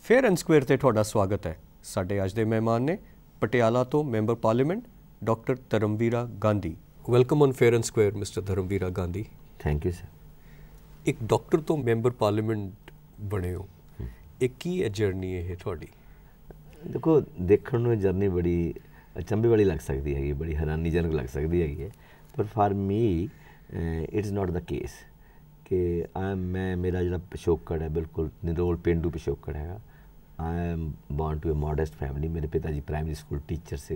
Fair and square ते तुहाडा स्वागत है। साडे अज दे मेहमान ने पटियाला तो member parliament doctor Dharamvira Gandhi. Welcome on fair and square mister Dharamvira Gandhi. Thank you sir. एक डॉक्टर तो मैंबर पार्लीमेंट बने हो, एक की है जर्नी है तुहाडी? देखो देखने में जर्नी बड़ी अचंभे वाली लग सकती है, बड़ी हैरानीजनक लग सकती है, पर for me it's not the case कि मैं मेरा जो पिछोकड़ है बिल्कुल निरोल पेंडू पिछोकड़ है। I am born to a modest family. मेरे पिता जी प्राइमरी स्कूल टीचर से।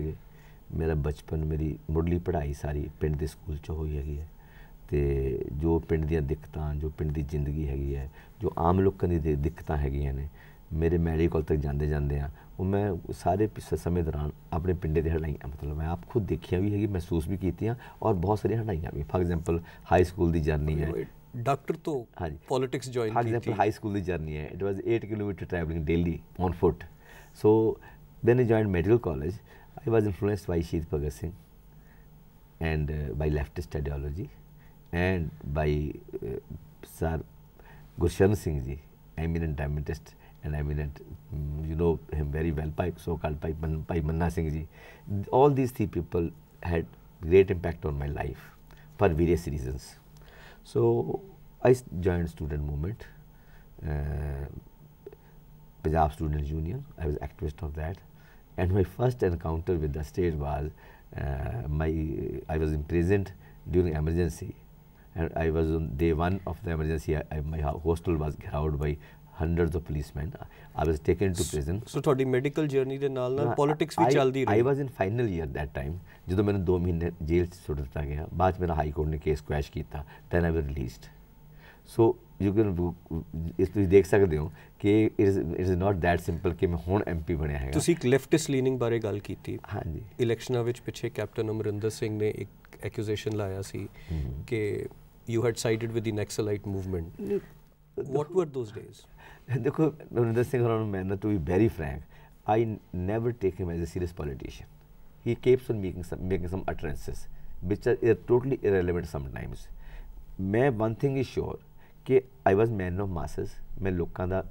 मेरा बचपन मेरी मुढ़ली पढ़ाई सारी पिंड के स्कूल च हुई है। तो जो पिंड दी दिक्कत जो पिंड की जिंदगी हैगी है, जो आम लोगों की दिक्कत हैगियां ने, मेरे मैडिकल तक जाते जाते हैं वो मैं सारे समय दौरान अपने पिंडे से हटाइया, मतलब मैं आप खुद देखिया भी है, महसूस भी की और बहुत सारी हटाइया भी। फॉर एग्जाम्पल हाई स्कूल की जर्नी है। डॉक्टर तो हाँ जी, politics join for example high school की जर्नी है। It was 8 kilometre travelling daily on foot. So then I joined medical college. I was influenced by Shaheed Bhagat Singh and by leftist ideology and by sir Gursharan Singh ji, eminent dramatist and eminent, you know him very well, so-called Pai Manna Singh ji. All these three people had great impact on my life for various reasons. So I joined student movement, Punjab Student Union. I was activist of that, and my first encounter with the state was I was imprisoned during emergency, and I was on day one of the emergency. My hostel was crowded by hundreds of policemen. I was taken to prison. So ਤੁਹਾਡੀ medical journey ਦੇ ਨਾਲ ਨਾਲ politics ਵੀ ਚੱਲਦੀ ਰਹੀ? I was in final year that time, ਜਦੋਂ ਮੈਨੂੰ 2 ਮਹੀਨੇ ਜੇਲ੍ਹ 'ਚ ਸੁੱਟ ਦਿੱਤਾ ਗਿਆ। ਬਾਅਦ 'ਚ ਮੇਰਾ ਹਾਈ ਕੋਰਟ ਨੇ ਕੇਸ ਕੁਐਸ਼ ਕੀਤਾ, then I was released. So you can ਇਸ ਤੁਸੀਂ ਦੇਖ ਸਕਦੇ ਹੋ ਕਿ it is not that simple ਕਿ ਮੈਂ ਹੁਣ MP ਬਣਿਆ ਹੈਗਾ। ਤੁਸੀਂ ਇੱਕ ਲੈਫਟਿਸਟ ਲੀਨਿੰਗ ਬਾਰੇ ਗੱਲ ਕੀਤੀ। ਹਾਂਜੀ, ਇਲੈਕਸ਼ਨਾਂ ਵਿੱਚ ਪਿੱਛੇ ਕੈਪਟਨ ਅਮਰਿੰਦਰ ਸਿੰਘ ਨੇ ਇੱਕ ਐਕਿਊਜ਼ੇਸ਼ਨ ਲਾਇਆ ਸੀ ਕਿ you had sided with the Naxalite movement. What were those days? देखो अमरिंदर सिंह होना मैं ना, to be very frank, I never take him as a serious politician. He keeps on making some utterances which are totally irrelevant sometimes. मैं one thing is sure कि I was man of masses. मैं लोगों का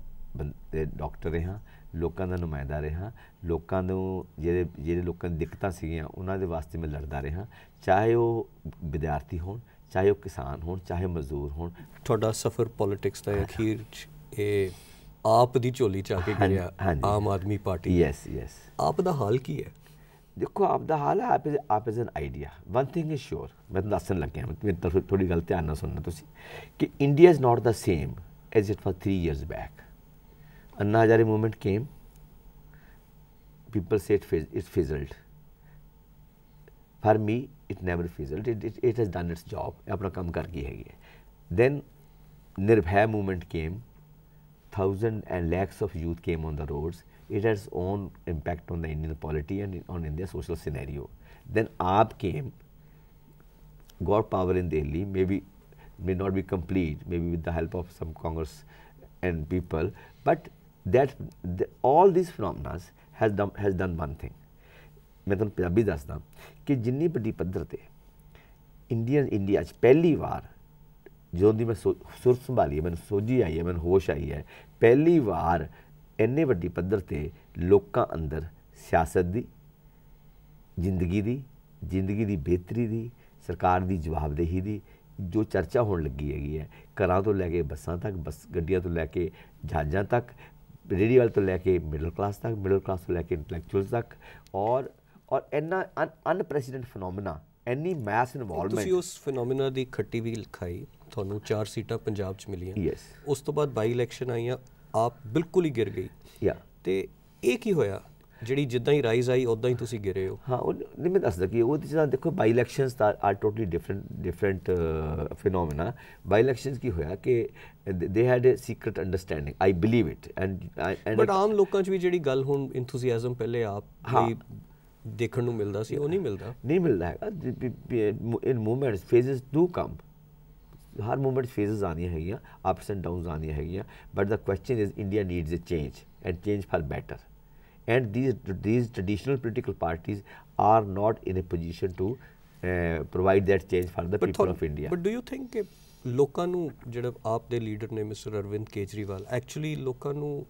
doctor रहा, लोगों का नुमाइंदा रहा, लोगों ਜਿਹੜੇ ਲੋਕਾਂ ਦੀ ਦਿੱਕਤਾਂ ਸੀਗੀਆਂ ਉਹਨਾਂ ਦੇ ਵਾਸਤੇ ਮੈਂ ਲੜਦਾ ਰਿਹਾ, ਚਾਹੇ ਉਹ ਵਿਦਿਆਰਥੀ ਹੋਣ, ਚਾਹੇ ਉਹ ਕਿਸਾਨ ਹੋਣ, ਚਾਹੇ ਮਜ਼ਦੂਰ ਹੋਣ। ਤੁਹਾਡਾ ਸਫ਼ਰ ਪੋਲਿਟਿਕਸ ਦਾ ਅਖੀਰ 'ਚ ਇਹ ਆਪ ਦੀ ਝੋਲੀ 'ਚ ਆ ਕੇ ਗਿਰਿਆ, Aam Aadmi party. Yes yes. ਆਪ ਦਾ ਹਾਲ ਕੀ ਹੈ? देखो आप दा हाल है, आप is an idea. One thing is sure, मैं दसन लग्या, मेरी तरफ थोड़ी गल ध्यान ना सुनना तुसी, कि India is not the same as it was 3 years back. Anna Hazare movement came, people से it fizzled. For me it never fizzled. It has done its job, अपना काम कर गई हैगी है. Then Nirbhaya movement came, thousands and lakhs of youth came on the roads. It has own impact on the Indian polity and on India's social scenario. Then AAP came, got power in Delhi, may not be complete, maybe with the help of some Congress and people, but all these phenomena has done one thing. मैं तुहानूं पंजाबी दसदा कि जिन्नी वड्डी पद्धर ते India पहली बार जो दी मैं सुर संभाली है, मैंने सोझी आई है, मैंने होश आई है, पहली बार इन्ने वड्डी पद्धर ते लोकां अंदर सियासत दी, जिंदगी दी बेहतरी दी, सरकार दी जवाबदेही दी जो चर्चा होने लगी है। घरां तो लैके बसां तक, बस गड्डियां तो लैके जहाज़ां तक, रेहड़ी वाले तो लैके मिडल क्लास तक, मिडल क्लास तो लैके इंटलैक्चुअल्स तक, और इन्ना अनप्रैसिडेंट फिनोमिना, इन्नी मैस इनवॉल्वमेंट। ਤੁਸੀਂ ਉਸ ਫਿਨੋਮੀਨਾ ਦੀ ਖੱਟੀ ਵੀ ਖਾਈ, ਤੁਹਾਨੂੰ 4 ਸੀਟਾਂ ਪੰਜਾਬ 'ਚ ਮਿਲੀਆਂ। ਯੈਸ। ਉਸ ਤੋਂ ਬਾਅਦ ਬਾਈ ਇਲੈਕਸ਼ਨ ਆਈਆਂ, ਆਪ ਬਿਲਕੁਲ ਹੀ ਗਿਰ ਗਈ। ਯਾ। ਤੇ ਇਹ ਕੀ ਹੋਇਆ ਜਿਹੜੀ ਜਿੱਦਾਂ ਹੀ ਰਾਈਜ਼ ਆਈ ਉੱਦਾਂ ਹੀ ਤੁਸੀਂ ਗਿਰੇ ਹੋ? ਹਾਂ, ਉਹ ਨਹੀਂ ਮੈਂ ਦੱਸਦਾ ਕਿ ਉਹ ਜਿੱਦਾਂ ਦੇਖੋ by elections are totally different phenomena. By elections ਕੀ ਹੋਇਆ ਕਿ they had a secret understanding, I believe it, and but ਆਮ ਲੋਕਾਂ 'ਚ ਵੀ ਜਿਹੜੀ ਗੱਲ ਹੁਣ ਇੰਥੂਸੀਆਜ਼ਮ ਪਹਿਲੇ ਆਪ ਲਈ ਦੇਖਣ ਨੂੰ ਮਿਲਦਾ ਸੀ, ਉਹ ਨਹੀਂ ਮਿਲਦਾ ਹੈਗਾ। In movements phases do come, हर मूवमेंट फेजेस आनी है, अप्स एंड डाउन्स आनी है, but the question is India needs a change and change for better, and these traditional political parties are not in a position to provide that change for the people of India. But do you think कि लोगों ਨੂੰ ਜਿਹੜਾ ਆਪ ਦੇ leader ਨੇ mister Arvind Kejriwal actually ਲੋਕਾਂ ਨੂੰ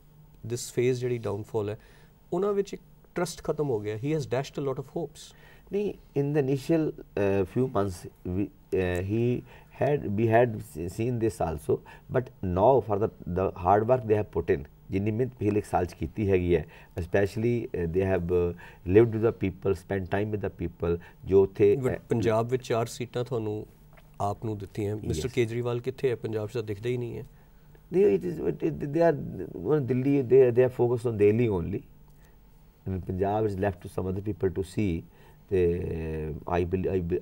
ਦਿਸ phase ਜਿਹੜੀ ਡਾਊਨਫਾਲ ਹੈ ਉਹਨਾਂ ਵਿੱਚ ਇੱਕ ਟਰਸਟ ਖਤਮ ਹੋ ਗਿਆ. He has dashed a lot of hopes. ਨਹੀਂ, in the initial few months we had seen this also, but now for the hard work they have put in, ਜਿੰਨੀ ਮਿਹਨਤ ਪਿਛਲੇ ਇੱਕ ਸਾਲ 'ਚ ਕੀਤੀ ਹੈਗੀ ਹੈ, especially they have lived with the people, spent time with the people. ਜੋ ਉੱਥੇ ਪੰਜਾਬ ਵਿੱਚ 4 ਸੀਟਾਂ ਤੁਹਾਨੂੰ ਆਪ ਨੂੰ ਦਿੱਤੀਆਂ. ਮਿਸਟਰ ਕੇਜਰੀਵਾਲ ਕਿੱਥੇ ਹੈ? ਪੰਜਾਬ 'ਚ ਤਾਂ ਦਿਖਦਾ ਹੀ ਨਹੀਂ ਹੈ. they are Delhi, they are focused on Delhi only. And Punjab is left to some other people to see.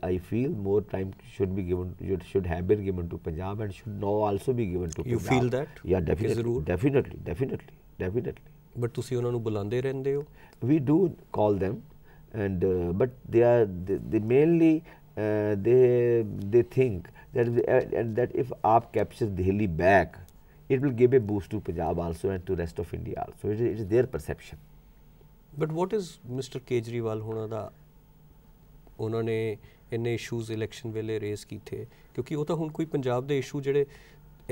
I feel more time should be given, should have been given to Punjab and should now also be given to Punjab. You feel that? Yeah, definitely. But ਤੁਸੀਂ ਉਹਨਾਂ ਨੂੰ ਬੁਲਾਉਂਦੇ ਰਹਿੰਦੇ ਹੋ? We do call them, and but they mainly they think that if AAP captures Delhi back, it will give a boost to Punjab also and to rest of India also. It is their perception. But what is Mr. Kejriwal ਹੋਣਾ ਦਾ, ਉਹਨਾਂ ਨੇ ਇੰਨੇ issues election ਵੇਲੇ raise ਕੀਤੇ, ਕਿਉਂਕਿ ਉਹ ਤਾਂ ਹੁਣ ਕੋਈ ਪੰਜਾਬ ਦੇ ਇਸ਼ੂ ਜਿਹੜੇ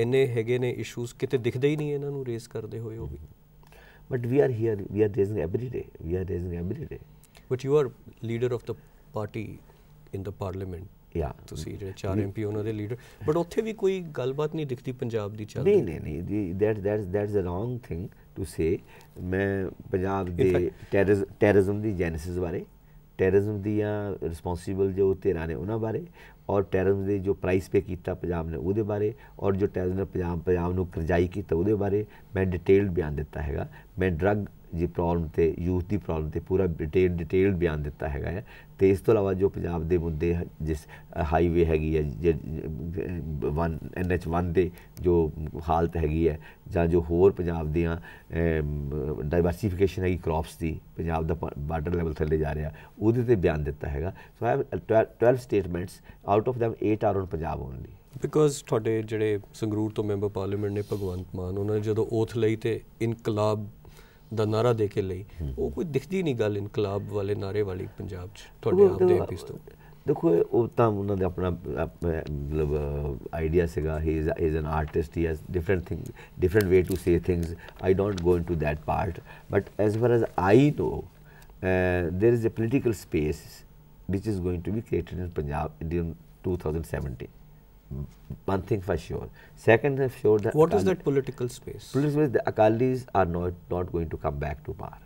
ਇੰਨੇ ਹੈਗੇ ਨੇ ਇਸ਼ੂਜ਼ ਕਿਤੇ ਦਿਖਦੇ ਹੀ ਨਹੀਂ ਇਹਨਾਂ ਨੂੰ ਰੇਜ਼ ਕਰਦੇ ਹੋਏ ਉਹ ਵੀ. But we are here, we are raising every day. But you are leader of the party in the parliament. Yeah. ਤੁਸੀਂ ਜਿਹੜੇ 4 MP ਉਹਨਾਂ ਦੇ ਲੀਡਰ, ਬਟ ਉੱਥੇ ਵੀ ਕੋਈ ਗੱਲਬਾਤ ਨਹੀਂ ਦਿਖਦੀ ਪੰਜਾਬ ਦੀ ਚੱਲਦੀ. ਨਹੀਂ, that's a wrong thing to say. ਮੈਂ ਪੰਜਾਬ ਦੇ ਟੈਰਰਿਜ਼ਮ ਦੀ ਜੈਨੇਸਿਸ ਬਾਰੇ, ਟੈਰਰਿਜ਼ਮ ਦੀਆਂ ਰਿਸਪੋਂਸੀਬਲ ਜੋ ਧਿਰਾਂ ਨੇ ਉਹਨਾਂ ਬਾਰੇ, ਔਰ ਟੈਰਰਿਜ਼ਮ ਦੇ ਜੋ ਪ੍ਰਾਈਸ ਪੇ ਕੀਤਾ ਪੰਜਾਬ ਨੇ ਉਹਦੇ ਬਾਰੇ, ਔਰ ਜੋ ਟੈਰਰਿਜ਼ਮ ਨੇ ਪੰਜਾਬ ਨੂੰ ਕਰਜ਼ਾਈ ਕੀਤਾ ਉਹਦੇ ਬਾਰੇ ਮੈਂ ਡਿਟੇਲਡ ਬਿਆਨ ਦਿੱਤਾ ਹੈਗਾ. ਮੈਂ ਡਰੱਗ ਦੀ ਪ੍ਰੋਬਲਮ ਤੇ ਯੂਥ ਦੀ ਪ੍ਰੋਬਲਮ ਤੇ ਪੂਰਾ ਡਿਟੇਲਡ ਬਿਆਨ ਦਿੱਤਾ ਹੈਗਾ ਹੈ. ਅਤੇ ਇਸ ਤੋਂ ਇਲਾਵਾ ਜੋ ਪੰਜਾਬ ਦੇ ਮੁੱਦੇ, ਜਿਸ ਹਾਈਵੇ ਹੈਗੀ ਹੈ, NH1 ਦੇ ਜੋ ਹਾਲਤ ਹੈਗੀ ਹੈ, ਜਾਂ ਜੋ ਹੋਰ ਪੰਜਾਬ ਦੀਆਂ ਡਾਈਵਰਸੀਫਿਕੇਸ਼ਨ ਹੈਗੀ ਕ੍ਰੌਪਸ ਦੀ, ਪੰਜਾਬ ਦਾ ਬਾਰਡਰ ਲੈਵਲ ਥੱਲੇ ਜਾ ਰਿਹਾ, ਉਹਦੇ 'ਤੇ ਬਿਆਨ ਦਿੱਤਾ ਹੈਗਾ. So I have 12 statements, out of them 8 are on Punjab only. Because ਤੁਹਾਡੇ ਜਿਹੜੇ ਸੰਗਰੂਰ ਤੋਂ ਮੈਂਬਰ ਪਾਰਲੀਮੈਂਟ ਨੇ ਭਗਵੰਤ ਮਾਨ, ਉਹਨਾਂ ਨੇ ਜਦੋਂ ਓਥ ਲਈ ਤੇ ਇਨਕਲਾਬ ਦਾ ਨਾਰਾ ਦੇ ਕੇ ਲਈ, ਉਹ ਕੋਈ ਦਿਖਦੀ ਨਹੀਂ ਗੱਲ ਇਨਕਲਾਬ ਵਾਲੇ ਨਾਰੇ ਵਾਲੀ ਪੰਜਾਬ 'ਚ ਤੁਹਾਡੇ ਆਪ ਦੇ ਐਮਪੀਸ ਤੋਂ. ਦੇਖੋ, ਉਹ ਤਾਂ ਉਹਨਾਂ ਦਾ ਆਪਣਾ ਮਤਲਬ ਆਈਡੀਆ ਸੀਗਾ. ਹੀ is an artist, he has different way to say things. I don't go into that part, but as far as I know, there is a political space which is going to be created in Punjab in 2017. One thing for sure. Second, for sure, that what is that political space? Political space, the Akalis are not going to come back to power.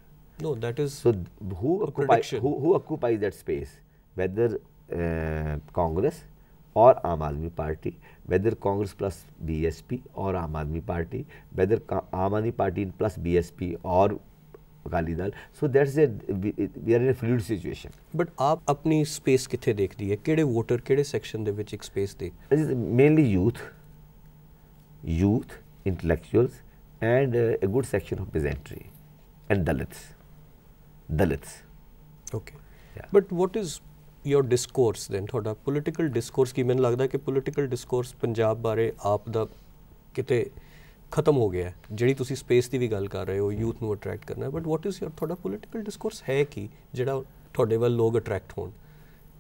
No, that is so. Who occupies that space? Whether Congress or Aam Admi Party, whether Congress plus BSP or Aam Admi Party, whether Aam Admi Party plus BSP or Akali Dal. So that's we are in a fluid situation. But आप अपनी space किथे देखती है? केड़े voter केड़े section दे विच एक space देख? Mainly youth, intellectuals, and a good section of peasantry and Dalits. Okay. Yeah. But what is your discourse then? थोड़ा political discourse की मैंने लगता है कि political discourse पंजाब बारे आप दा किते ਖਤਮ ਹੋ ਗਿਆ, ਜਿਹੜੀ ਤੁਸੀਂ ਸਪੇਸ ਦੀ ਵੀ ਗੱਲ ਕਰ ਰਹੇ ਹੋ, ਯੂਥ ਨੂੰ ਅਟਰੈਕਟ ਕਰਨਾ, ਬਟ ਵਾਟ ਇਜ਼ ਯੋਰ ਤੁਹਾਡਾ ਪੋਲੀਟੀਕਲ ਡਿਸਕੋਰਸ ਹੈ ਕੀ ਜਿਹੜਾ ਤੁਹਾਡੇ ਵੱਲ ਲੋਕ ਅਟਰੈਕਟ ਹੋਣ?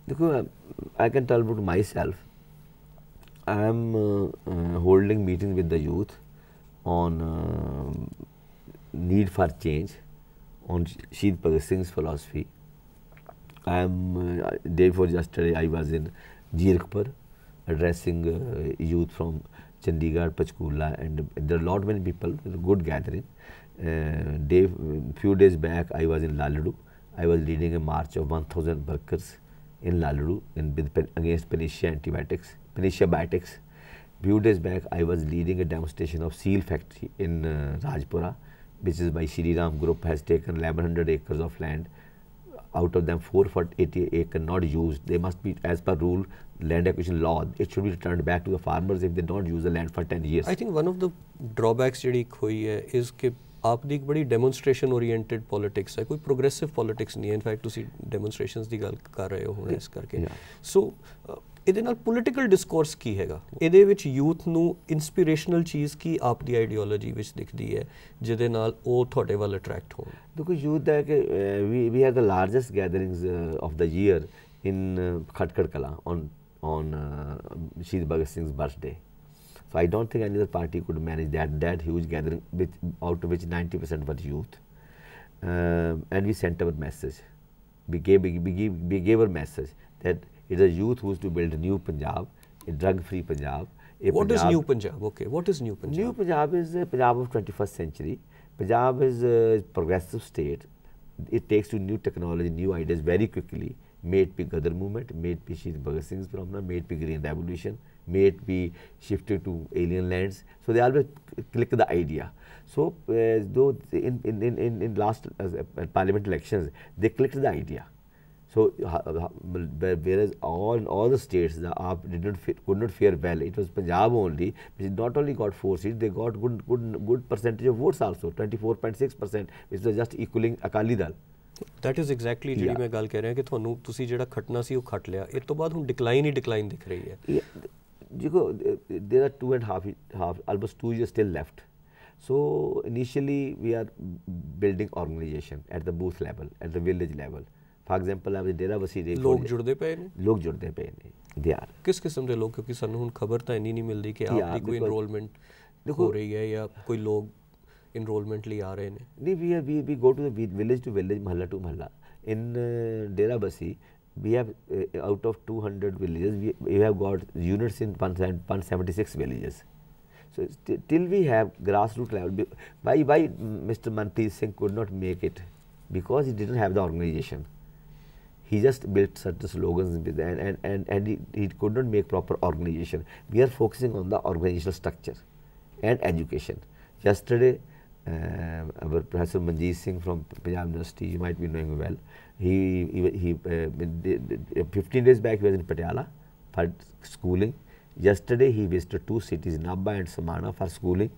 ਦੇਖੋ, I can tell about my self. I am holding meeting with the youth on need for change, on ਸ਼ਹੀਦ ਭਗਤ ਸਿੰਘ's philosophy. I am day before yesterday I was in Jeerkpur addressing youth from Chandigarh, Panchkula, and there are lot many people. Good gathering. Few days back I was in Laladu. I was leading a march of 1,000 workers in Laladu against Panacea biotics. Few days back I was leading a demonstration of seal factory in Rajpura, which is by Shri Ram Group, has taken 1100 acres of land. Out of them 480 acres not used. They must be, as per rule, land acquisition law, it should be returned back to the farmers if they don't use the land for 10 years. I think one of the drawbacks ਜਿਹੜੀ ਹੋਈ ਹੈ is ਕਿ ਆਪ ਦੀ ਇੱਕ ਬੜੀ demonstration oriented politics ਹੈ, ਕੋਈ progressive politics ਨਹੀਂ ਹੈ. ਇਨਫੈਕਟ ਤੁਸੀਂ ਡੈਮੋਨਸਟ੍ਰੇਸ਼ਨਸ ਦੀ ਗੱਲ ਕਰ ਰਹੇ ਹੋ ਹੁਣ ਇਸ ਕਰਕੇ. ਸੋ ਇਹਦੇ ਨਾਲ ਪੋਲੀਟੀਕਲ ਡਿਸਕੋਰਸ ਕੀ ਹੈਗਾ? ਇਹਦੇ ਵਿੱਚ ਯੂਥ ਨੂੰ ਇੰਸਪੀਰੇਸ਼ਨਲ ਚੀਜ਼ ਕੀ ਆਪ ਦੀ ਆਈਡੀਓਲੋਜੀ ਵਿੱਚ ਦਿਖਦੀ ਹੈ ਜਿਹਦੇ ਨਾਲ ਉਹ ਤੁਹਾਡੇ ਵੱਲ ਅਟਰੈਕਟ ਹੋਣ? ਦੇਖੋ, ਯੂਥ ਦਾ ਕਿ we have the largest gatherings of the year in Khatkar Kala on Shahid Bhagat Singh's birthday. So I don't think any other party could manage that huge gathering, out of which 90% were youth. And we sent our message. We gave our message that it is a youth who is to build a new Punjab, a drug-free Punjab. What is New Punjab? Okay, what is New Punjab? New Punjab is a Punjab of 21st century. Punjab is a progressive state. It takes to new technology, new ideas very quickly. May it be Gadar movement, may it be Shahid Bhagat Singh's phenomenon, may it be Green Revolution, may it be shifted to alien lands. So they always click the idea. So though in last parliament elections, they clicked the idea. So whereas all the states, the AAP could not fare well. It was Punjab only, which not only got 4 seats, they got good percentage of votes also, 24.6%, which was just equaling Akali Dal. That is exactly ਜਿਹੜੀ ਮੈਂ ਗੱਲ ਕਹਿ ਰਿਹਾ ਕਿ ਤੁਹਾਨੂੰ ਤੁਸੀਂ ਜਿਹੜਾ ਖਟਣਾ ਸੀ ਉਹ ਖਟ ਲਿਆ ਇਸ ਤੋਂ ਬਾਅਦ ਹੁਣ ਡਿਕਲਾਈਨ ਹੀ ਡਿਕਲਾਈਨ ਦਿਖ ਰਹੀ ਹੈ there are 2.5 almost 2 years still left. So initially we are building organization at the booth level, at the village level. For example, I was Dharamvir Gandhi. ਲੋਕ ਜੁੜਦੇ ਪਏ ਨੇ they are ਕਿਸ ਕਿਸਮ ਦੇ ਲੋਕ ਕਿਉਂਕਿ ਸਾਨੂੰ ਹੁਣ ਖਬਰ ਤਾਂ ਇੰਨੀ ਨਹੀਂ ਮਿਲਦੀ ਕਿ ਆਪ ਦੀ ਕੋਈ ਇਨਰੋਲਮੈਂਟ ਹੋ ਰਹੀ ਹੈ ਜਾਂ ਕੋਈ ਲੋਕ enrollment ਲਈ ਆ ਰਹੇ ਨੇ ਨਹੀਂ we go to the village to village, mahalla to mahalla. In Dharamvir we have out of 200 villages we have got units in 176 villages. So till we have grassroots level, why Mr. Manpreet Singh could not make it? Because he didn't have the organization. He just built certain slogans and he could not make proper organization. We are focusing on the organizational structure and education. Yesterday our Professor Manjeet Singh from Punjab University, you might be knowing well, he 15 days back he was in Patiala for schooling. Yesterday he visited 2 cities, Nabha and Samana, for schooling.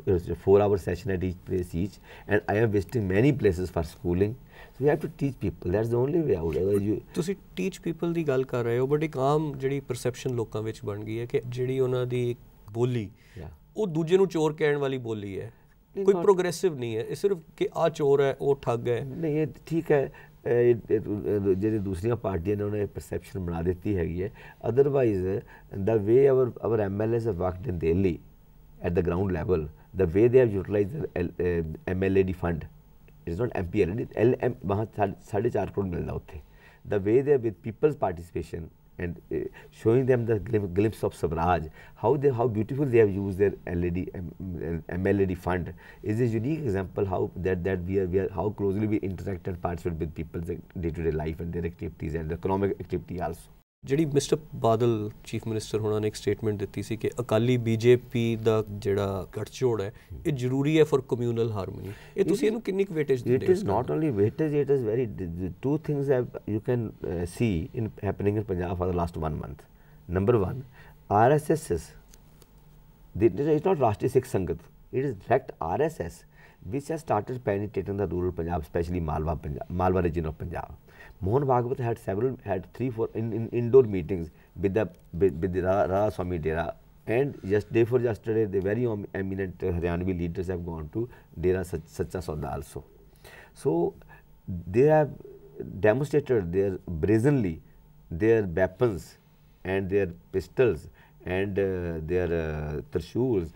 It was a 4-hour session at each place each, and I am visiting many places for schooling. So we have to teach people. That's the only way out. ਤੁਸੀਂ teach people ਦੀ ਗੱਲ ਕਰ ਰਹੇ ਹੋ, but ਇੱਕ ਆਮ ਜਿਹੜੀ perception ਲੋਕਾਂ ਵਿੱਚ ਬਣ ਗਈ ਹੈ ਕਿ ਜਿਹੜੀ ਉਹਨਾਂ ਦੀ ਬੋਲੀ ਉਹ ਦੂਜੇ ਨੂੰ ਚੋਰ ਕਹਿਣ ਵਾਲੀ ਬੋਲੀ ਹੈ, ਕੋਈ ਪ੍ਰੋਗਰੈਸਿਵ ਨਹੀਂ ਹੈ, ਇਹ ਸਿਰਫ ਕਿ ਆ ਚੋਰ ਹੈ ਉਹ ਠੱਗ ਹੈ। ਨਹੀਂ ਇਹ ਠੀਕ ਹੈ, ਜਿਹੜੀ ਦੂਸਰੀਆਂ ਪਾਰਟੀਆਂ ਨੇ ਉਹਨੇ ਪਰਸੈਪਸ਼ਨ ਬਣਾ ਦਿੱਤੀ ਹੈਗੀ ਹੈ। Otherwise the way our MLAs have worked in Delhi at the ground level, the way they have utilized the MLAD fund, it's not MPLAD, वहाँ 4.5 crore मिलता उत्थे, the way they with people's participation and showing them the glimpse of Swaraj, how beautiful they have used their MLAD fund is a unique example how that we are how closely we interact and participate with people's day-to-day life and their activities and economic activity also. ਜਿਹੜੀ mister Badal chief minister ਹੋਣਾ ਨੇ ਇੱਕ statement ਦਿੱਤੀ ਸੀ ਕਿ Akali BJP ਦਾ ਜਿਹੜਾ ਗੱਠਜੋੜ ਹੈ ਇਹ ਜ਼ਰੂਰੀ ਹੈ ਫॉर ਕਮਿਊਨਲ ਹਾਰਮਨੀ, ਇਹ ਤੁਸੀਂ ਇਹਨੂੰ ਕਿੰਨੀ ਕੁ ਵੇਟੇਜ ਦਿੰਦੇ ਹੋ? It is not only weightage, it is very two things that you can see in happening in Punjab for the last 1 month. Number 1, RSS it is not Rashtriya Sikh Sangat, it is direct RSS which has started penetrating the rural Punjab, especially Malwa region of Punjab. Mohan Bhagwat had 3-4 in indoor meetings with the Radha Swami Dera, and day for yesterday the very eminent Haryanvi leaders have gone to Dera Sacha Sauda also. So they have demonstrated their brazenly their weapons and their pistols and their Trishuls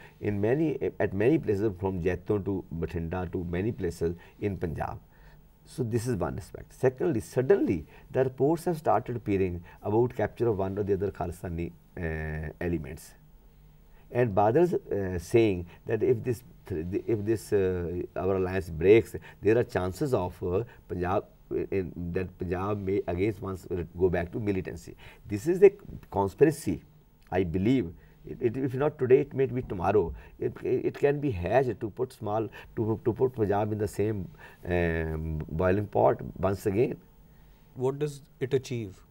at many places, from Jaitun to Bathinda to many places in Punjab. So this is one aspect. Secondly, suddenly the reports have started appearing about capture of one or the other Khalistani elements, and Badal's saying that if this our alliance breaks, there are chances of Punjab that Punjab may again once go back to militancy. This is a conspiracy, I believe. If not today, it may be tomorrow. It can be hatched to put put Punjab in the same boiling pot once again. What does it achieve?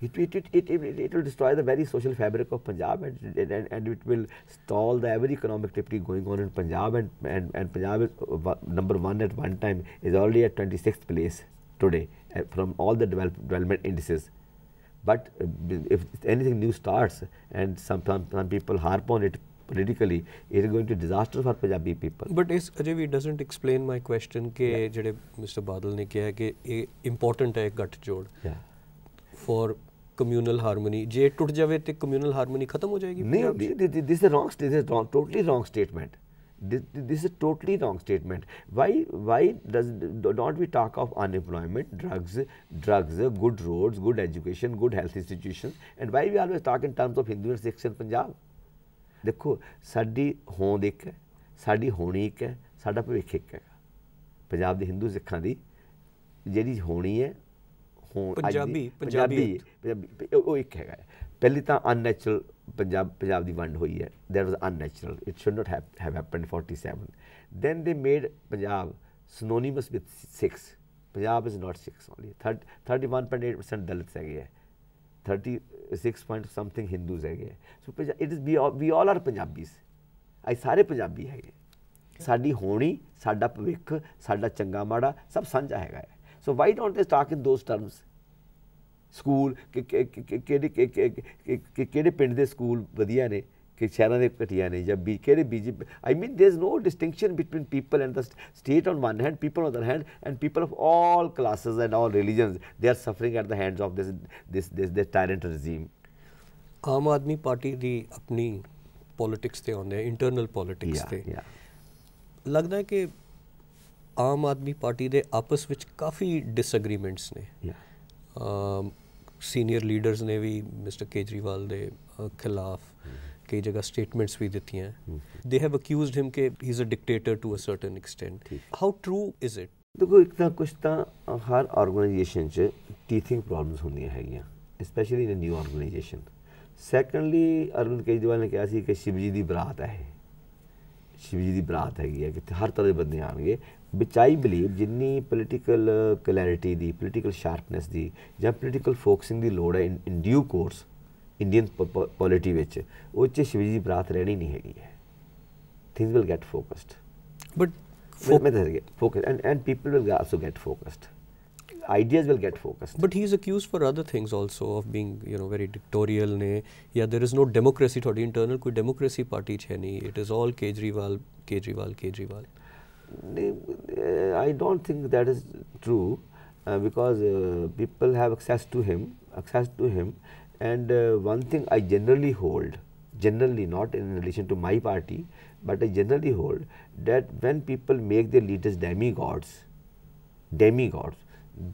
It will destroy the very social fabric of Punjab, and it will stall the every economic activity going on in Punjab, and Punjab is number 1 at one time, is already at 26th place today from all the development indices. But if anything new starts and some people harp on it politically, it is going to be disaster for Punjabi people. But Ajay, doesn't explain my question कि जड़े Mr. Badal ने किया है कि ये important है गठजोड़ for communal harmony, ਜੇ ਟੁੱਟ ਜਾਵੇ ਤੇ ਕਮਿਊਨਲ ਹਾਰਮਨੀ ਖਤਮ ਹੋ ਜਾਏਗੀ? ਨਹੀਂ, this is wrong, this is totally wrong statement. This is totally wrong statement. Why don't we talk of unemployment, drugs, good roads, good education, good health institutions, and why we always talk in terms of Hindu and Sikhs in Punjab? देखो साडी होंद एक है, साडी होनी एक है, साडा भविख एक है। पंजाब दे हिंदू सिखां दी जिहड़ी होनी है, पंजाबी वो एक है। पहली तो अननैचुरल पंजाब दी वंड हुई है, that was unnatural, it should not have happened 47। Then they made Punjab synonymous with Sikhs. Punjab is not Sikhs only, 31.8% Dalit है, 36 point something हिंदूज है। So it is we all are Punjabis, us सारे पंजाबी है। साडी होनी, साडा भविख, साडा चंगा माड़ा सब साझा है। So why don't they talk in those terms? School ਕਿਹੜੇ ਪਿੰਡ ਦੇ ਸਕੂਲ ਵਧੀਆ ਨੇ ਕਿ ਸ਼ਹਿਰਾਂ ਦੇ ਘਟੀਆ ਨੇ, ਜਾਂ ਕਿਹੜੇ BJP? I mean there is no distinction between people and the state on one hand, people on the other hand, and people of all classes and all religions, they are suffering at the hands of this tyrant regime. Aam Aadmi party ਦੀ ਆਪਣੀ politics ਤੇ ਆਉਂਦੇ, internal politics ਤੇ ਲੱਗਦਾ ਹੈ ਕਿ Aam Aadmi party ਦੇ ਆਪਸ ਵਿੱਚ ਕਾਫੀ ਡਿਸਐਗਰੀਮੈਂਟਸ ਨੇ। ਸੀਨੀਅਰ ਲੀਡਰਸ ਨੇ ਵੀ ਮਿਸਟਰ ਕੇਜਰੀਵਾਲ ਦੇ ਖਿਲਾਫ ਕਈ ਜਗ੍ਹਾ ਸਟੇਟਮੈਂਟਸ ਵੀ ਦਿੱਤੀਆਂ। ਦੇ ਹੈਵ ਅਕਿਊਜ਼ਡ ਹਿਮ ਕਿ he is a dictator to a certain extent. How true is it? ਦੇਖੋ ਇੱਕ ਤਾਂ ਕੁਛ ਤਾਂ ਹਰ ਆਰਗੇਨਾਈਜੇਸ਼ਨ 'ਚ ਟੀਥਿੰਗ ਪ੍ਰੋਬਲਮਸ ਹੁੰਦੀਆਂ ਹੈਗੀਆਂ, specially in new organisation. Secondly Arvind Kejriwal ਨੇ ਕਿਹਾ ਸੀ ਕਿ ਸ਼ਿਵ ਜੀ ਦੀ ਬਰਾਤ ਹੈ, ਸ਼ਿਵ ਜੀ ਦੀ ਬਰਾਤ ਹੈਗੀ ਹੈ, ਕਿ ਹਰ ਤਰ੍ਹਾਂ ਦੇ ਬੰਦੇ ਆਉਣਗੇ। ਵਿਚ ਆਈ ਬਿਲੀਵ ਜਿੰਨੀ ਪੋਲੀਟੀਕਲ ਕਲੈਰਿਟੀ ਦੀ, ਪੋਲੀਟੀਕਲ ਸ਼ਾਰਪਨੈਸ ਦੀ ਜਾਂ ਪੋਲੀਟੀਕਲ ਫੋਕਸਿੰਗ ਦੀ ਲੋੜ ਹੈ ਇਨ ਡਿਊ ਕੋਰਸ ਇੰਡੀਅਨ ਪੋਲਿਟੀ ਵਿੱਚ, ਉਹ 'ਚ ਸ਼ਿਵ ਜੀ ਦੀ ਬਰਾਤ ਰਹਿਣੀ ਨਹੀਂ ਹੈਗੀ ਹੈ। Things will get focused, but focus and people will also get focused, ideas will get focused. But he is accused for other things also of being, you know, very dictatorial ne, yeah, there is no democracy thodi internal, koi democracy party chhe nahi, it is all Kejriwal. I don't think that is true, because people have access to him, and one thing I generally hold, not in relation to my party, but I generally hold that when people make their leaders demigods,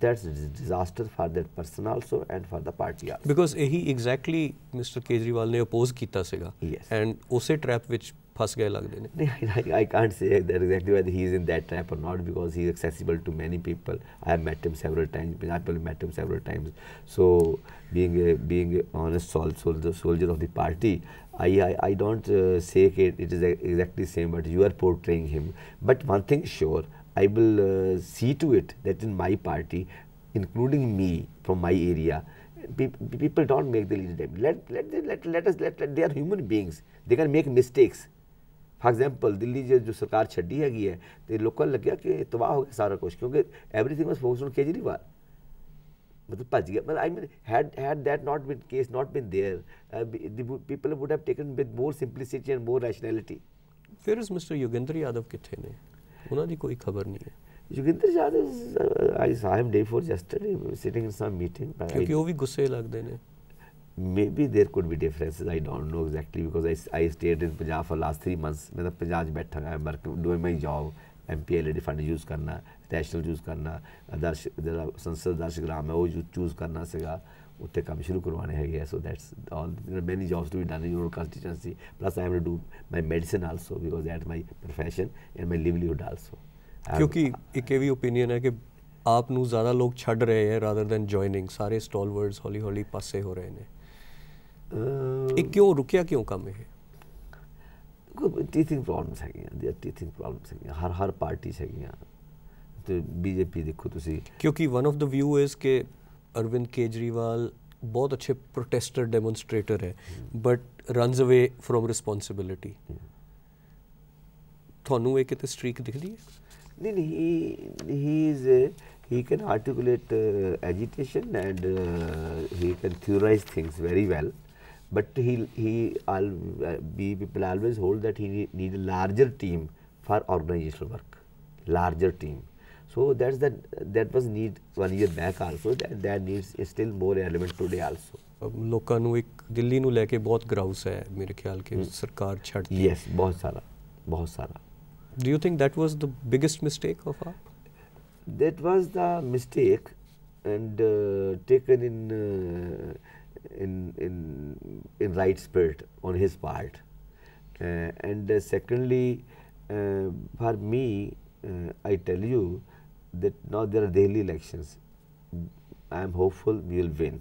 that's a disaster for that person also and for the party also. Because he exactly Mr. Kejriwal ne oppose kita siga, yes, and ose trap which फंस गए लगते हैं। I can't say that exactly whether he is in that trap or not, because he is accessible to many people. I have met him several times, Punjab met him several times. So being a honest soldier of the party, I don't say that it is exactly the same, but you are portraying him. But one thing is sure, I will see to it that in my party, including me from my area, people don't make the leader. Let us they are human beings, they can make mistakes. For example, Delhi जो सरकार छड्डी हैगी है, तो लोगों को लग्या कि तबाह हो गया सारा कुछ, क्योंकि everything was focused on Kejriwal, मतलब भज गया। मतलब I mean, had that not been case, not been there, the people would have taken with more simplicity and more rationality. Where is Mr. Yogendra Yadav किथे ने? उन्हां दी कोई खबर नहीं है। Yogendra Yadav, I saw him day before yesterday sitting in some meeting. क्योंकि वो भी गुस्से लगते ने। Maybe there could be differences, I don't know exactly, because I stayed in Punjab for last 3 months. मैं तो पंजाब बैठा है, work doing my job, MP LD fund use करना, नेशनल यूज़ करना, संसद दर्श ग्राम है वो चूज़ करना सीगा, उत्ते काम शुरू करवाने हैं। So that's all, there are many jobs to be done in your constituency, plus I have to do my medicine also, because that's my profession and my livelihood also. क्योंकि एक ये भी ओपिनियन है कि आप नू ज़्यादा लोग छड़ रहे हैं rather than joining, सारे स्टॉलवर्ड्स हौली पासे हो रहे हैं। एक क्यों रुकिया, क्यों कम है? टीथिंग प्रॉब्लम्स है, टीथिंग प्रॉब्लम्स है हर पार्टी से। तो बीजेपी देखो तुसी, क्योंकि one of the view is के अरविंद केजरीवाल बहुत अच्छे प्रोटेस्टर डेमोन्स्ट्रेटर है, but runs away from responsibility. थानू एक किते स्ट्रीक दिखदी है? नहीं, he can articulate agitation and he can theorize things very well, but people always hold that he need a larger team for organizational work, larger team. So that was need 1 year back also. That needs is still more relevant today also. ਲੋਕਾਂ ਨੂੰ ਇੱਕ ਦਿੱਲੀ ਨੂੰ ਲੈ ਕੇ ਬਹੁਤ ਗਰਾਊਸ ਹੈ ਮੇਰੇ ਖਿਆਲ ਕਿ ਸਰਕਾਰ ਛੱਡਦੀ। Yes, बहुत सारा. Do you think that was the biggest mistake of AAP? That was the mistake, and taken in right spirit on his part. And secondly, for me, I tell you that now there are daily elections. I am hopeful we will win.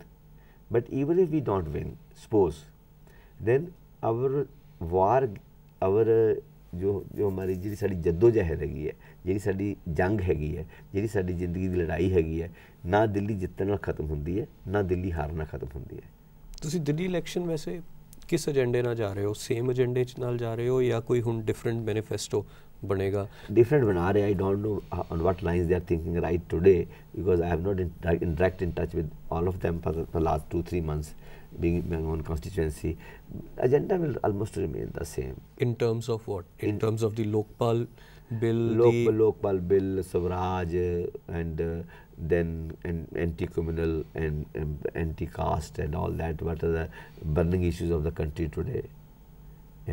But even if we don't win, suppose, then our war, our जो हमारी जी साड़ी जद्दोजहद हैगी है, जी साड़ी जंग हैगी है, जी साड़ी जिंदगी की लड़ाई हैगी है, ना दिल्ली जितने नाल खत्म होंदी है, ना दिल्ली हारना खत्म होंदी है। ਤੁਸੀਂ ਦਿੱਲੀ ਇਲੈਕਸ਼ਨ ਵੈਸੇ ਕਿਸ ਏਜੰਡੇ ਨਾਲ ਜਾ ਰਹੇ ਹੋ? ਸੇਮ ਏਜੰਡੇ ਚ ਨਾਲ ਜਾ ਰਹੇ ਹੋ ਜਾਂ ਕੋਈ ਹੁਣ ਡਿਫਰੈਂਟ ਮੈਨੀਫੈਸਟੋ ਬਣੇਗਾ? Different बना रहे, I don't know on what lines they are thinking right today, because I have not direct in touch with all of them for the last 2-3 months being my own constituency. Agenda will almost remain the same. In terms of what? In terms of the Lokpal bill? Lokpal bill, Swaraj, and then anti-communal and anti-caste and all that. What are the burning issues of the country today?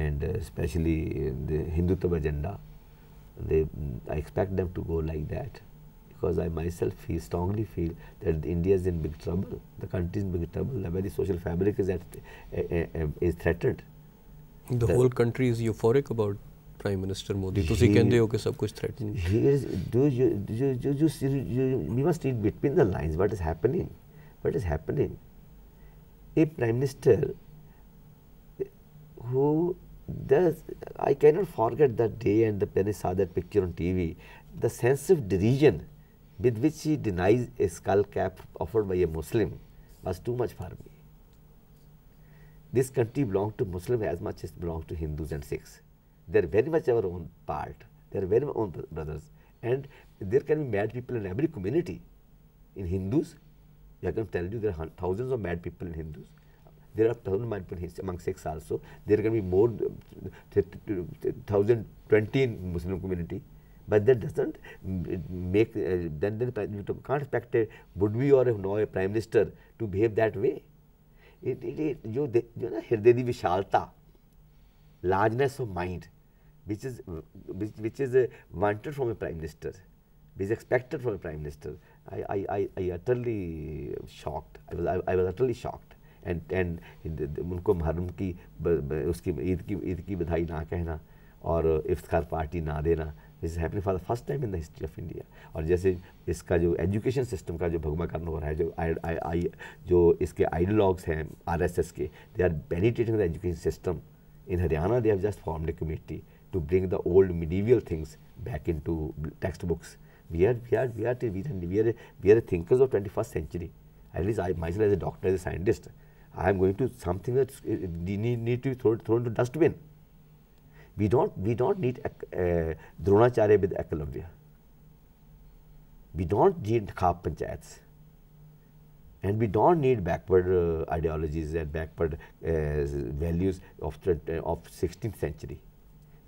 And especially the Hindutva agenda. I expect them to go like that, because I myself strongly feel that India is in big trouble. The country is in big trouble. The very social fabric is threatened. The whole country is euphoric about Prime Minister Modi. ਤੁਸੀਂ ਕਹਿੰਦੇ ਹੋ ਕਿ ਸਭ ਕੁਝ threatened. We must read between the lines what is happening. What is happening? A Prime Minister who does, I cannot forget that day and when I saw that picture on TV, the sense of derision with which he denies a skull cap offered by a Muslim was too much for me. This country belongs to Muslims as much as belongs to Hindus and Sikhs. They are very much our own part. They are very much own brothers. And there can be mad people in every community. In Hindus, I can tell you there are thousands of mad people in Hindus. There are thousands of mad people among Sikhs also. There can be more 1,020 in Muslim community. But that doesn't make, then you can't expect a would-be or a Prime Minister to behave that way. जो ना हृदय की विशालता, largeness of mind, which is wanted from a Prime Minister, which is expected from a Prime Minister. I utterly shocked. I was utterly shocked. And उनको मुहर्रम की उसकी ईद की बधाई ना कहना और इफ्तार पार्टी ना देना, this is happening for the first time in the history of India. और जैसे इसका जो एजुकेशन सिस्टम का जो भगवाकरण हो रहा है, जो इसके आइडियोलॉग्स हैं RSS के, they are penetrating the education system. In Haryana, they have just formed a committee to bring the old medieval things back into textbooks. We are thinkers of 21st century. At least I myself, as a doctor, as a scientist, I am going to something that need to be thrown to dustbin. We don't need Dronacharya with Ekalavya. We don't need Khap Panchayats. And we don't need backward ideologies and backward values of 16th century.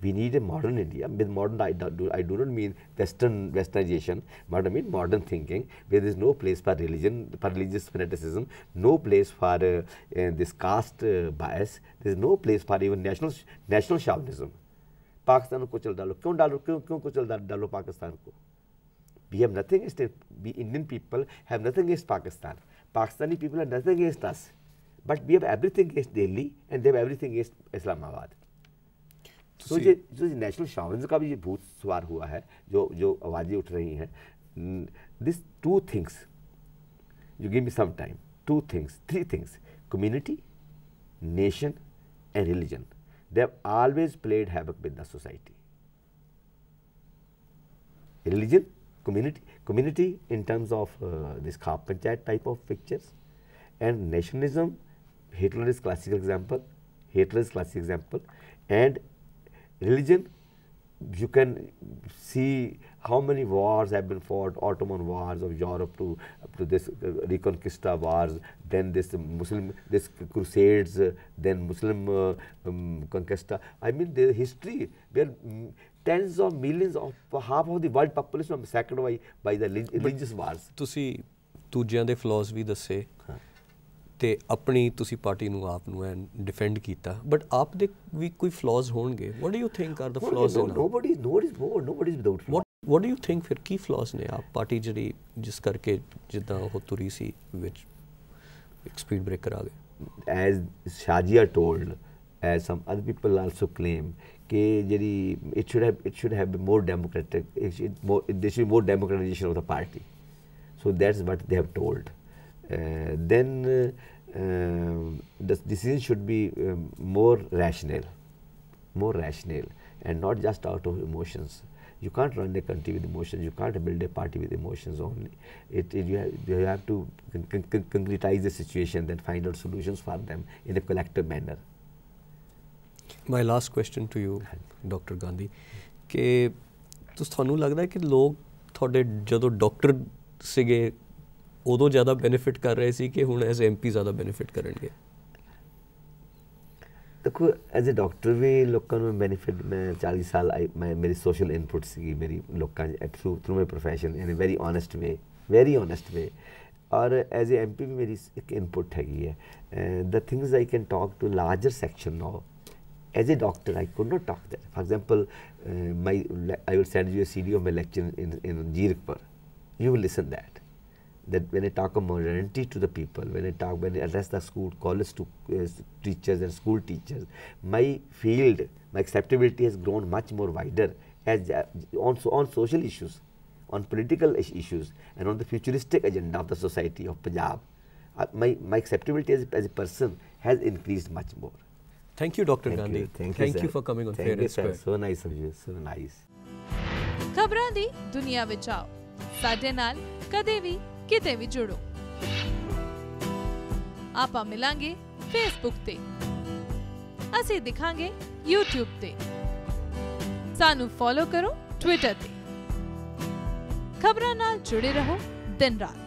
We need a modern India. With modern, I do not mean westernization, but I mean modern thinking, where there is no place for religion, for religious fanaticism, no place for this caste bias, there is no place for even national chauvinism. Pakistan ko kuchal dalo, kyun kuchal dalo Pakistan ko? We have nothing against it. We Indian people have nothing against Pakistan. Pakistani people have nothing against us. But we have everything against Delhi and they have everything against Islamabad. So जो national शॉविनिज्म का भी ये भूत सवार हुआ है, जो आवाज़ें उठ रही हैं, this two things, you give me some time, three things, community, nation and religion. They have always played havoc with the society. Religion, community in terms of this Khap Panchayat type of pictures, and nationalism, Hitler is classical example, and religion, you can see how many wars have been fought, Ottoman wars of Europe to this Reconquista wars, then this Crusades, then Muslim Conquista. I mean, the history where tens of millions of half of the world population was massacred by the religious wars. ਤੁਸੀਂ ਦੂਜਿਆਂ ਦੇ flaws ਵੀ ਦੱਸੇ ਤੇ ਆਪਣੀ ਤੁਸੀਂ party ਨੂੰ ਆਪ ਨੂੰ ਡਿਫੈਂਡ ਕੀਤਾ, ਬਟ ਆਪ ਦੇ ਵੀ ਕੋਈ flaws ਹੋਣਗੇ. What do you think are the flaws? Nobody is without flaws. What do you think ਫਿਰ ਕੀ flaws ਨੇ ਆਪ ਪਾਰਟੀ ਜਿਹੜੀ ਜਿਸ ਕਰਕੇ ਜਿੱਦਾਂ ਉਹ ਤੁਰੀ ਸੀ ਵਿੱਚ ਇੱਕ ਸਪੀਡ ਬ੍ਰੇਕਰ ਆ ਗਏ? As Shajia told, as some other people also claim, कि ਜਿਹੜੀ it should have been more democratic, there should be more democratization of the party. So that's what they have told. Then the decision should be more rational, and not just out of emotions. You can't run a country with emotions. You can't build a party with emotions only. You have to concretize the situation, then find out solutions for them in a collective manner. My last question to you, Dr. Gandhi, कि ਤੁਹਾਨੂੰ ਲੱਗਦਾ ਹੈ ਕਿ ਲੋਕ ਤੁਹਾਡੇ ਜਦੋਂ doctor ਸੀਗੇ ਉਦੋਂ ਜ਼ਿਆਦਾ ਬੈਨੀਫਿਟ ਕਰ ਰਹੇ ਸੀ ਕਿ ਹੁਣ ਐਜ਼ MP ਜ਼ਿਆਦਾ ਬੈਨੀਫਿਟ ਕਰਨਗੇ? देखो एज ए डॉक्टर भी लोगों में बेनीफिट, मैं 40 साल मेरी सोशल इनपुट सी मेरी लोगों through my profession in a very honest way, और एज ए MP भी मेरी एक इनपुट हैगी है. The things I can talk to larger section now. As a doctor, I could not talk that. For example, I will send you a CD of my lecture in Jeerikpur. You will listen that when I talk of modernity to the people, when I address the school, college to teachers and school teachers, my field, my acceptability has grown much more wider as on social issues, on political issues, and on the futuristic agenda of the society of Punjab. My acceptability as a person has increased much more. Thank you, Dr. Gandhi. Thank you for coming on Fair and Square. So nice of you. So nice. ਖਬਰਾਂ ਦੀ ਦੁਨੀਆ ਵਿੱਚ ਆਓ, ਸਾਡੇ ਨਾਲ ਕਦੇ ਵੀ ਕਿਤੇ ਵੀ ਜੁੜੋ. ਆਪਾਂ ਮਿਲਾਂਗੇ Facebook ਤੇ, ਅਸੀਂ ਦਿਖਾਂਗੇ YouTube ਤੇ, ਸਾਨੂੰ ਫੋਲੋ ਕਰੋ Twitter ਤੇ. ਖਬਰਾਂ ਨਾਲ ਜੁੜੇ ਰਹੋ ਦਿਨ ਰਾਤ.